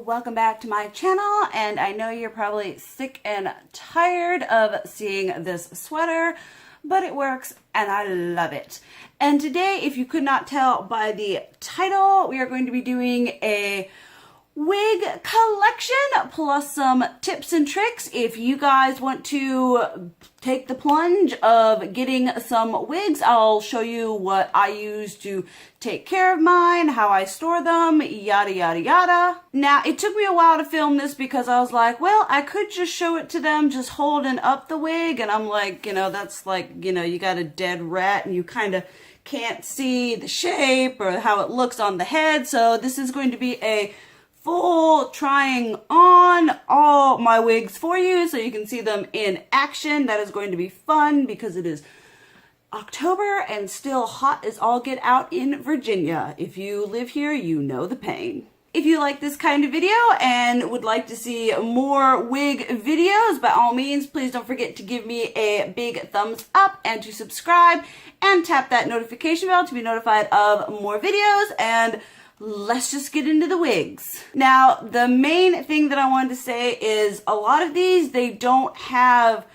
welcome back to my channel, and I know you're probably sick and tired of seeing this sweater, but it works and I love it. And today, if you could not tell by the title, we are going to be doing a wig collection plus some tips and tricks if you guys want to take the plunge of getting some wigs. I'll show you what I use to take care of mine, how I store them, yada yada yada. Now, it took me a while to film this because I was like, well, I could just show it to them just holding up the wig, and I'm like, that's like, you got a dead rat and you kind of can't see the shape or how it looks on the head. So this is going to be a full trying on all my wigs for you so you can see them in action. That is going to be fun because it is October and still hot as all get out in Virginia. If you live here, you know the pain. If you like this kind of video and would like to see more wig videos, by all means, please don't forget to give me a big thumbs up and to subscribe and tap that notification bell to be notified of more videos. And let's just get into the wigs. Now, the main thing that I wanted to say is a lot of these, they don't have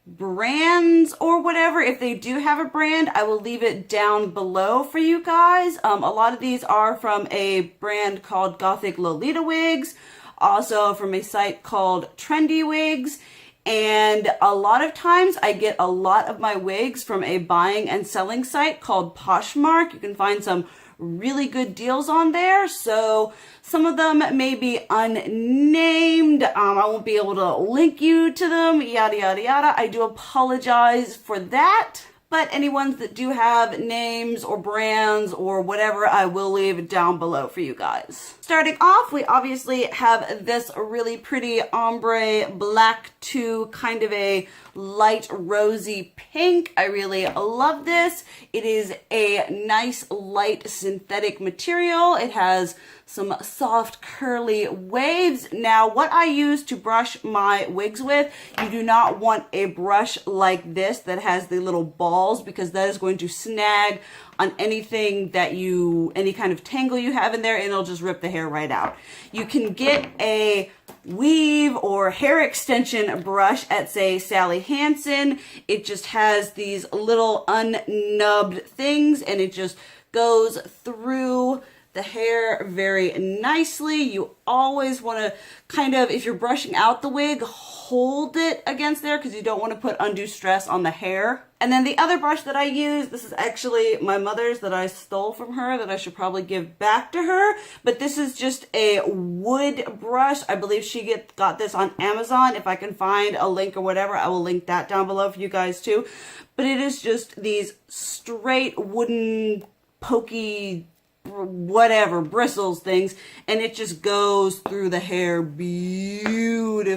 brands or whatever. If they do have a brand, I will leave it down below for you guys. A lot of these are from a brand called Gothic Lolita Wigs, also from a site called Trendy Wigs. And a lot of times I get a lot of my wigs from a buying and selling site called Poshmark. You can find some really good deals on there, so some of them may be unnamed. I won't be able to link you to them, yada yada yada. I do apologize for that, but any ones that do have names or brands or whatever, I will leave down below for you guys. Starting off, we obviously have this really pretty ombre black to kind of a light rosy pink. I really love this. It is a nice light synthetic material. It has some soft curly waves. Now, what I use to brush my wigs with, you do not want a brush like this that has the little balls, because that is going to snag on anything that any kind of tangle you have in there, and it'll just rip the hair right out. You can get a weave or hair extension brush at, say, Sally Hansen. It just has these little unnubbed things, and it just goes through the hair very nicely. You always want to kind of, if you're brushing out the wig, hold it against there because you don't want to put undue stress on the hair. And then the other brush that I use, this is actually my mother's that I stole from her that I should probably give back to her. But this is just a wood brush. I believe she got this on Amazon. If I can find a link or whatever, I will link that down below for you guys too. But it is just these straight wooden pokey whatever bristles things, and it just goes through the hair beautifully.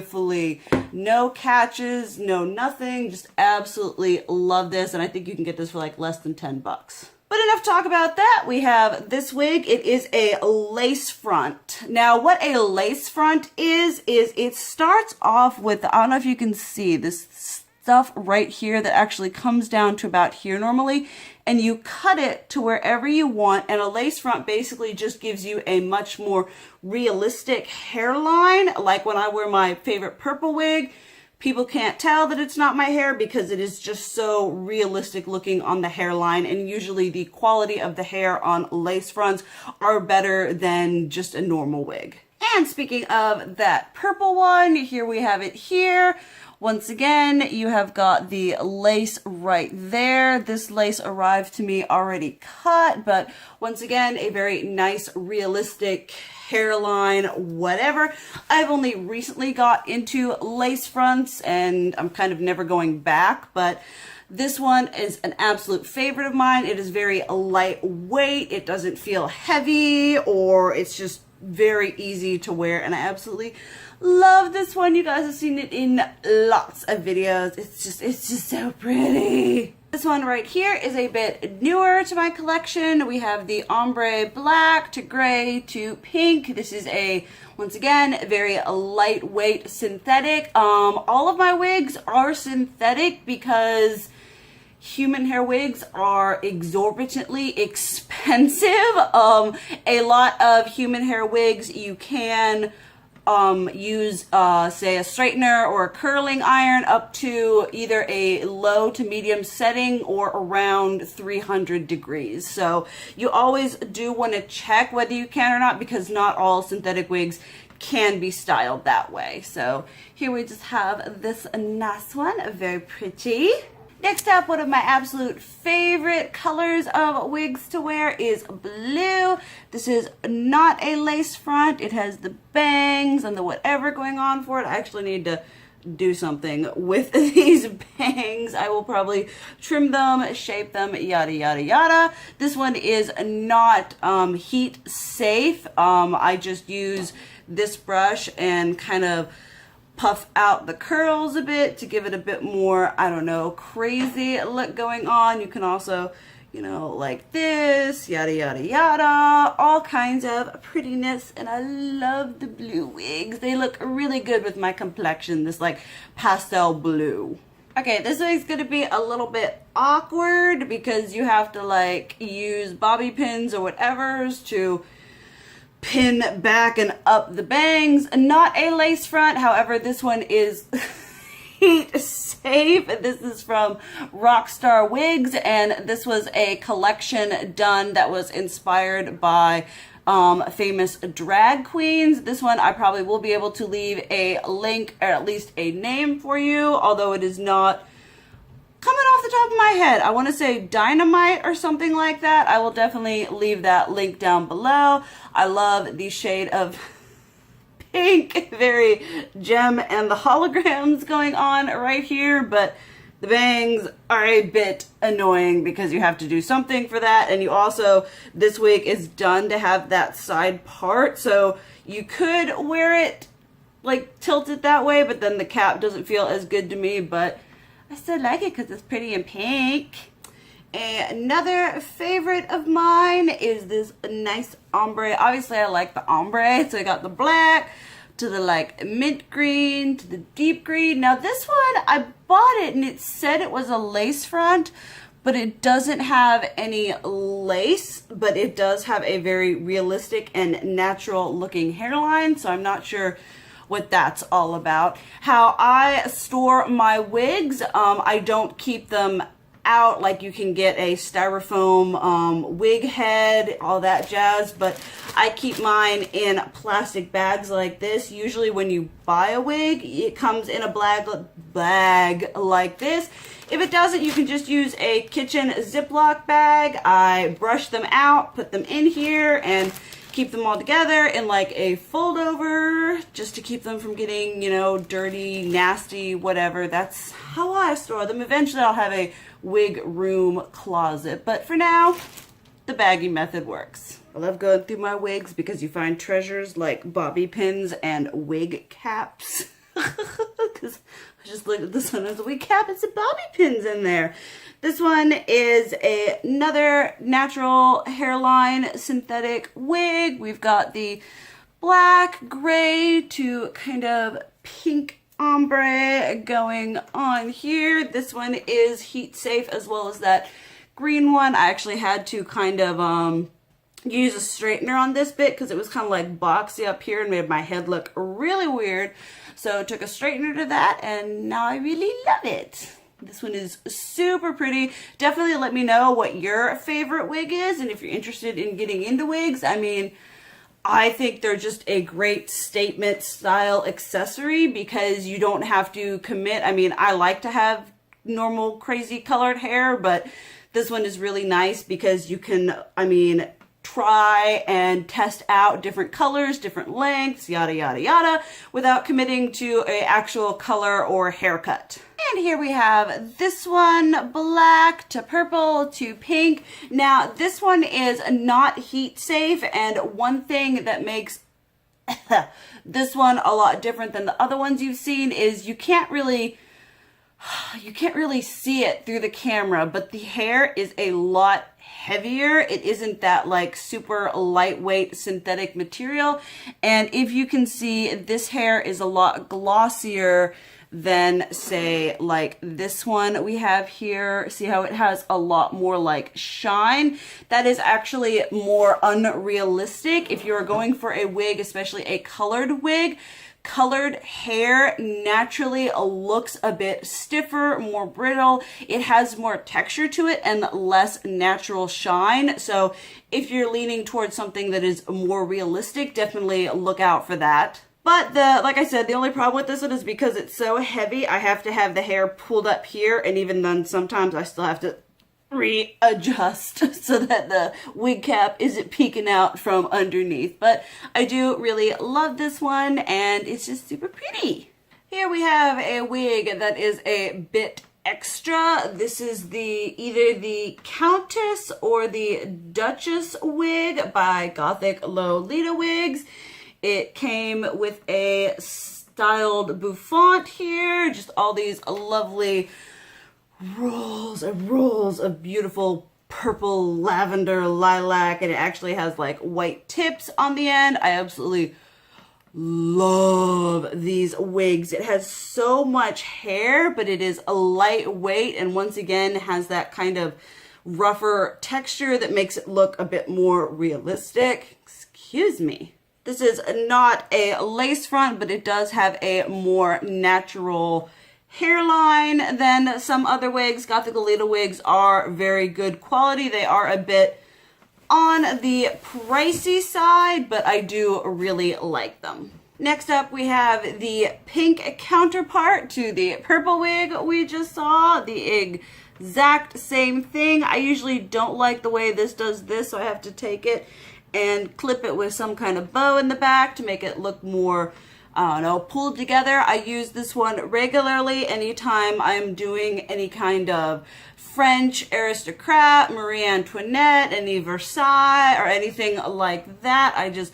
No catches, no nothing, just absolutely love this, and I think you can get this for like less than 10 bucks. But enough talk about that. We have this wig. It is a lace front. Now, what a lace front is it starts off with, I don't know if you can see this stuff right here that actually comes down to about here normally, and you cut it to wherever you want, and a lace front basically just gives you a much more realistic hairline. Like when I wear my favorite purple wig, people can't tell that it's not my hair because it is just so realistic looking on the hairline, and usually the quality of the hair on lace fronts are better than just a normal wig. And speaking of that purple one, here we have it here. Once again, you have got the lace right there. This lace arrived to me already cut, but once again, a very nice, realistic hairline, whatever. I've only recently got into lace fronts, and I'm kind of never going back, but this one is an absolute favorite of mine. It is very lightweight. It doesn't feel heavy, or it's just very easy to wear, and I absolutely love this one. You guys have seen it in lots of videos. It's just so pretty. This one right here is a bit newer to my collection. We have the ombre black to gray to pink. This is once again, very lightweight synthetic. All of my wigs are synthetic because human hair wigs are exorbitantly expensive. A lot of human hair wigs you can use, say, a straightener or a curling iron up to either a low to medium setting or around 300 degrees. So you always do want to check whether you can or not, because not all synthetic wigs can be styled that way. So here we just have this nice one, very pretty. Next up, one of my absolute favorite colors of wigs to wear is blue. This is not a lace front. It has the bangs and the whatever going on for it. I actually need to do something with these bangs. I will probably trim them, shape them, yada yada yada. This one is not heat safe. I just use this brush and kind of puff out the curls a bit to give it a bit more, I don't know, crazy look going on. You can also, you know, like this, yada yada yada, all kinds of prettiness. And I love the blue wigs. They look really good with my complexion, this like pastel blue. Okay, this wig's gonna be a little bit awkward because you have to like use bobby pins or whatever's to pin back and up the bangs. Not a lace front, however, this one is heat safe. This is from Rockstar Wigs, and this was a collection done that was inspired by famous drag queens. This one I probably will be able to leave a link or at least a name for you, although it is not coming off the top of my head. I want to say Dynamite or something like that. I will definitely leave that link down below. I love the shade of pink, very gem, and the holograms going on right here, but the bangs are a bit annoying because you have to do something for that. And you also, this wig is done to have that side part, so you could wear it like tilted that way, but then the cap doesn't feel as good to me, but I still like it because it's pretty and pink. Another favorite of mine is this nice ombre. Obviously, I like the ombre, so I got the black to the like mint green to the deep green. Now this one, I bought it and it said it was a lace front, but it doesn't have any lace, but it does have a very realistic and natural looking hairline, so I'm not sure what that's all about. How I store my wigs, I don't keep them out like you can get a styrofoam wig head, all that jazz, but I keep mine in plastic bags like this. Usually when you buy a wig, it comes in a bag like this. If it doesn't, you can just use a kitchen Ziploc bag. I brush them out, put them in here, and keep them all together in like a fold over just to keep them from getting, you know, dirty, nasty, whatever. That's how I store them. Eventually I'll have a wig room closet, but for now, the baggy method works. I love going through my wigs because you find treasures like bobby pins and wig caps. Because I just looked at this one as a wig cap and some bobby pins in there. This one is another natural hairline synthetic wig. We've got the black, gray to kind of pink ombre going on here. This one is heat safe as well as that green one. I actually had to kind of use a straightener on this bit because it was kind of like boxy up here and made my head look really weird. So I took a straightener to that and now I really love it. This one is super pretty. Definitely let me know what your favorite wig is, and if you're interested in getting into wigs. I mean, I think they're just a great statement style accessory because you don't have to commit. I mean, I like to have normal crazy colored hair, but this one is really nice because you can, I mean, try and test out different colors, different lengths, yada, yada, yada, without committing to an actual color or haircut. And here we have this one, black to purple to pink. Now, this one is not heat safe, and one thing that makes this one a lot different than the other ones you've seen is you can't really see it through the camera, but the hair is a lot heavier. It isn't that like super lightweight synthetic material. And if you can see, this hair is a lot glossier than say like this one we have here. See how it has a lot more like shine? That is actually more unrealistic. If you're going for a wig, especially a colored wig, colored hair naturally looks a bit stiffer, more brittle. It has more texture to it and less natural shine. So if you're leaning towards something that is more realistic, definitely look out for that. But like I said, the only problem with this one is because it's so heavy, I have to have the hair pulled up here, and even then sometimes I still have to readjust so that the wig cap isn't peeking out from underneath. But I do really love this one, and it's just super pretty. Here we have a wig that is a bit extra. This is either the Countess or the Duchess wig by Gothic Lolita Wigs. It came with a styled bouffant here, just all these lovely rolls and rolls of beautiful purple, lavender, lilac, and it actually has like white tips on the end. I absolutely love these wigs. It has so much hair, but it is a lightweight, and once again has that kind of rougher texture that makes it look a bit more realistic. Excuse me. This is not a lace front, but it does have a more natural hairline than some other wigs. Gothic Lolita wigs are very good quality. They are a bit on the pricey side, but I do really like them. Next up, we have the pink counterpart to the purple wig we just saw. The exact same thing. I usually don't like the way this does this, so I have to take it and clip it with some kind of bow in the back to make it look more, I don't know, pulled together. I use this one regularly anytime I'm doing any kind of French aristocrat, Marie Antoinette, any Versailles, or anything like that. I just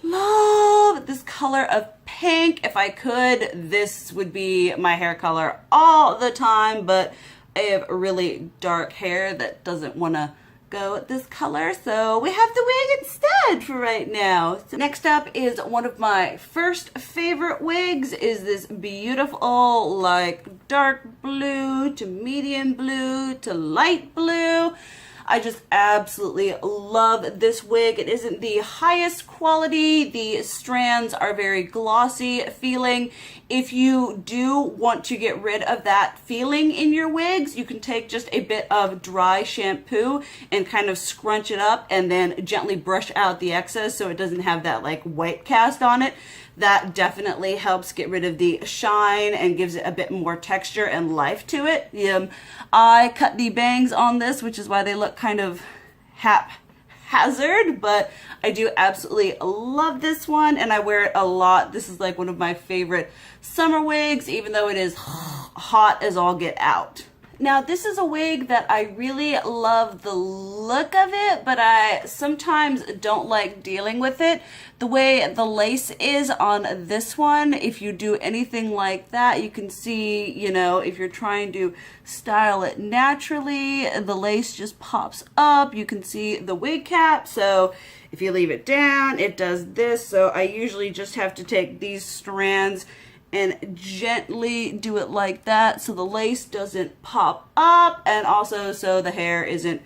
love this color of pink. If I could, this would be my hair color all the time, but I have really dark hair that doesn't want to go with this color, so we have the wig instead for right now. So next up is one of my first favorite wigs, is this beautiful like dark blue to medium blue to light blue. I just absolutely love this wig. It isn't the highest quality. The strands are very glossy feeling. If you do want to get rid of that feeling in your wigs, you can take just a bit of dry shampoo and kind of scrunch it up and then gently brush out the excess so it doesn't have that like white cast on it. That definitely helps get rid of the shine and gives it a bit more texture and life to it. I cut the bangs on this, which is why they look kind of haphazard, but I do absolutely love this one and I wear it a lot. This is like one of my favorite summer wigs, even though it is hot as all get out. Now, this is a wig that I really love the look of it, but I sometimes don't like dealing with it. The way the lace is on this one, if you do anything like that, you can see, you know, if you're trying to style it naturally, the lace just pops up. You can see the wig cap, so if you leave it down, it does this. So I usually just have to take these strands and gently do it like that so the lace doesn't pop up, and also so the hair isn't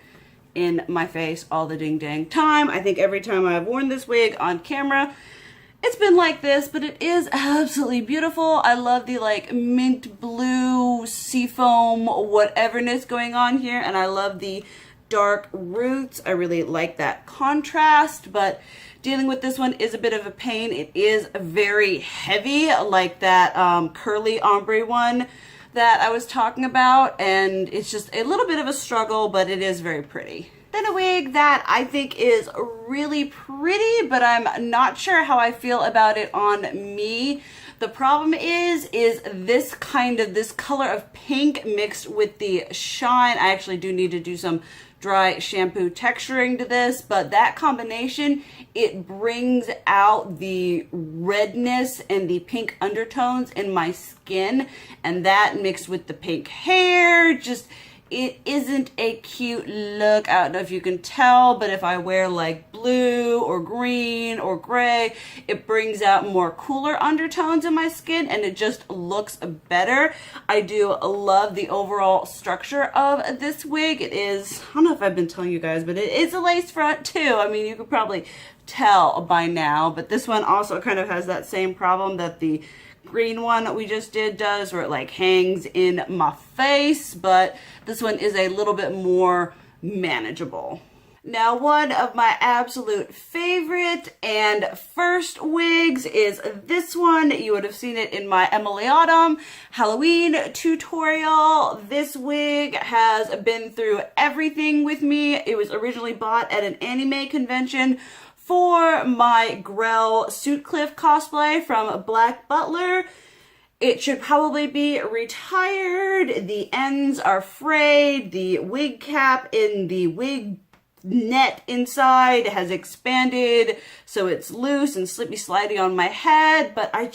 in my face all the ding dang time. I think every time I've worn this wig on camera, it's been like this, but it is absolutely beautiful. I love the like mint blue, seafoam, whateverness going on here, and I love the dark roots. I really like that contrast, but dealing with this one is a bit of a pain. It is very heavy, like that curly ombre one that I was talking about, and it's just a little bit of a struggle, but it is very pretty. Then a wig that I think is really pretty, but I'm not sure how I feel about it on me. The problem is this color of pink mixed with the shine. I actually do need to do some dry shampoo texturing to this, but that combination, it brings out the redness and the pink undertones in my skin, and that mixed with the pink hair, just it isn't a cute look. I don't know if you can tell, but if I wear like blue or green or gray, it brings out more cooler undertones in my skin and it just looks better. I do love the overall structure of this wig. It is, I don't know if I've been telling you guys, but it is a lace front too. I mean, you could probably tell by now, but this one also kind of has that same problem that the green one that we just did does, where it like hangs in my face, but this one is a little bit more manageable. Now, one of my absolute favorite and first wigs is this one. You would have seen it in my Emily Autumn Halloween tutorial. This wig has been through everything with me. It was originally bought at an anime convention for my Grell Suitcliffe cosplay from Black Butler. It should probably be retired. The ends are frayed. The wig cap in the wig net inside has expanded, so it's loose and slippy slidey on my head, but I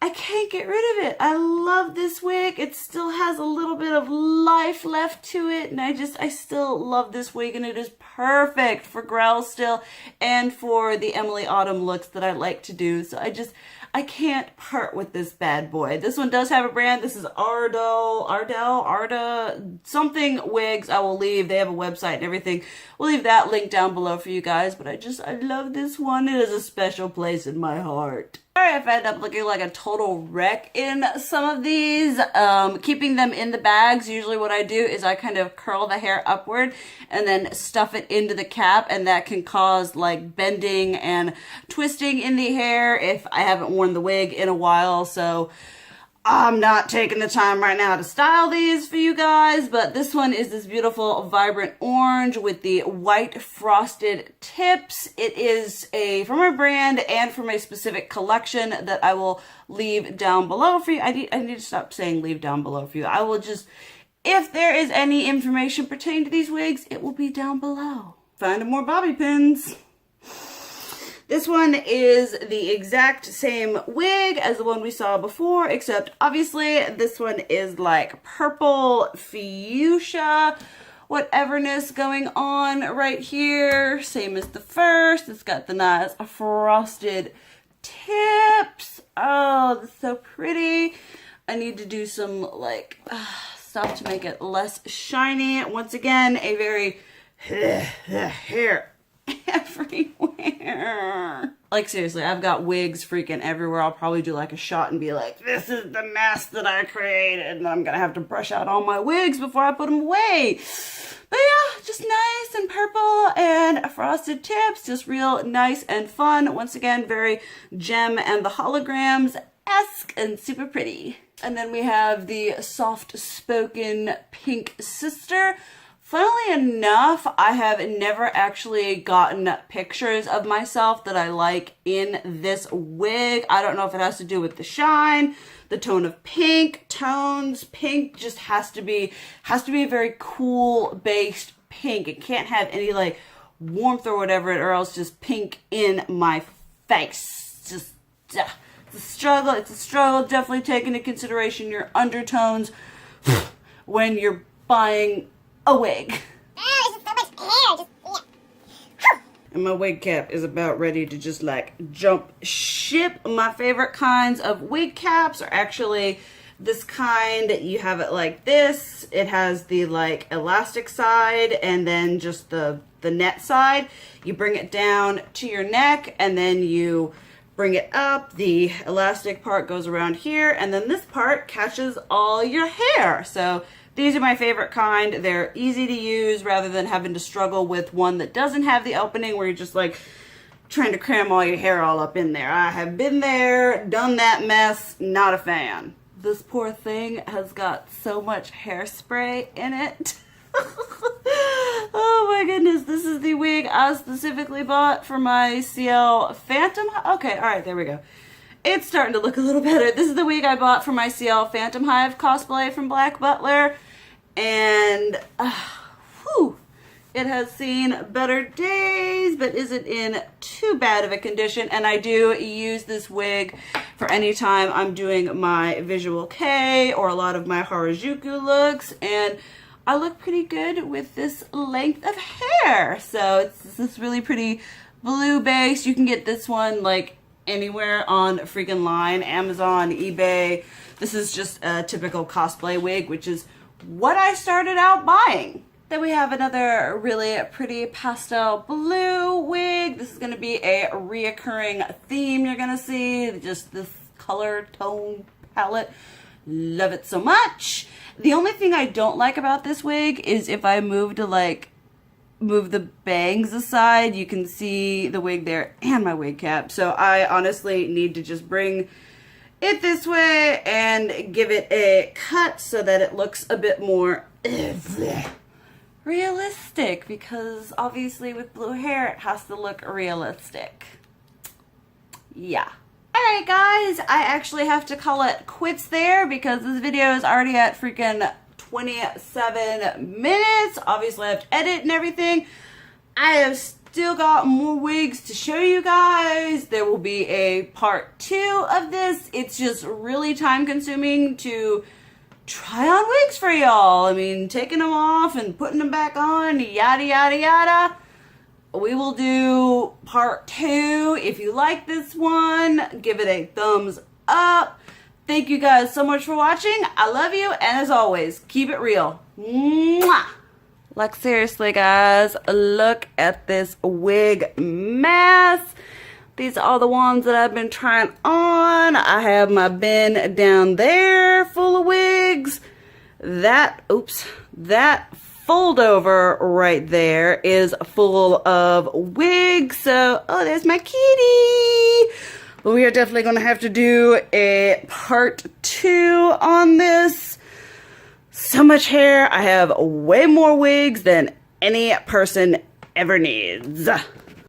can't get rid of it. I love this wig. It still has a little bit of life left to it, and I still love this wig, and it is perfect for Grell still and for the Emily Autumn looks that I like to do. So I can't part with this bad boy. This one does have a brand. This is Arda, something wigs. I will leave. They have a website and everything. We'll leave that link down below for you guys, but I love this one. It has a special place in my heart. Sorry if I end up looking like a total wreck in some of these. Keeping them in the bags, usually what I do is I kind of curl the hair upward and then stuff it into the cap, and that can cause like bending and twisting in the hair if I haven't worn the wig in a while. So I'm not taking the time right now to style these for you guys, but this one is this beautiful vibrant orange with the white frosted tips. It is from a brand and from a specific collection that I will leave down below for you. I need to stop saying leave down below for you. I will just, if there is any information pertaining to these wigs, it will be down below. Find more bobby pins. This one is the exact same wig as the one we saw before, except obviously this one is like purple fuchsia, whateverness going on right here. Same as the first. It's got the nice frosted tips. Oh, that's so pretty. I need to do some like stuff to make it less shiny. Once again, a very hair everywhere. Like seriously, I've got wigs freaking everywhere. I'll probably do like a shot and be like, this is the mess that I created, and I'm gonna have to brush out all my wigs before I put them away. But yeah, just nice and purple and frosted tips, just real nice and fun. Once again, very Gem and the Holograms-esque and super pretty. And then we have the soft-spoken pink sister. Funnily enough, I have never actually gotten pictures of myself that I like in this wig. I don't know if it has to do with the shine, the tone of pink, tones. Pink just has to be a very cool based pink. It can't have any like warmth or whatever, or else just pink in my face. Just it's a struggle. It's a struggle. Definitely take into consideration your undertones when you're buying a wig. Oh, there's just so much hair. Just, yeah. And my wig cap is about ready to just like jump ship. My favorite kinds of wig caps are actually this kind. You have it like this. It has the like elastic side and then just the net side. You bring it down to your neck and then you bring it up. The elastic part goes around here and then this part catches all your hair. So these are my favorite kind. They're easy to use rather than having to struggle with one that doesn't have the opening where you're just like trying to cram all your hair all up in there. I have been there, done that mess, not a fan. This poor thing has got so much hairspray in it. Oh my goodness, this is the wig I specifically bought for my CL Phantom. Okay, alright, there we go. It's starting to look a little better. This is the wig I bought for my CL Phantom Hive cosplay from Black Butler. And, it has seen better days, but isn't in too bad of a condition. And I do use this wig for any time I'm doing my visual K or a lot of my Harajuku looks. And I look pretty good with this length of hair. So it's this really pretty blue base. You can get this one like anywhere on freaking line, Amazon, eBay. This is just a typical cosplay wig, which is what I started out buying. Then we have another really pretty pastel blue wig. This is going to be a reoccurring theme you're going to see. Just this color tone palette. Love it so much. The only thing I don't like about this wig is if I move the bangs aside, you can see the wig there and my wig cap. So I honestly need to just bring it this way and give it a cut so that it looks a bit more realistic, because obviously with blue hair it has to look realistic. Yeah. Alright guys, I actually have to call it quits there because this video is already at freaking 27 minutes. Obviously I have to edit and everything. I have still got more wigs to show you guys. There will be a part 2 of this. It's just really time consuming to try on wigs for y'all. I mean, taking them off and putting them back on, yada yada yada. We will do part 2. If you like this one, give it a thumbs up. Thank you guys so much for watching. I love you, and as always, keep it real. Mwah! Like seriously guys, look at this wig mess. These are all the ones that I've been trying on. I have my bin down there full of wigs. That fold over right there is full of wigs. So, oh, there's my kitty. But we are definitely going to have to do a part 2 on this. So much hair. I have way more wigs than any person ever needs.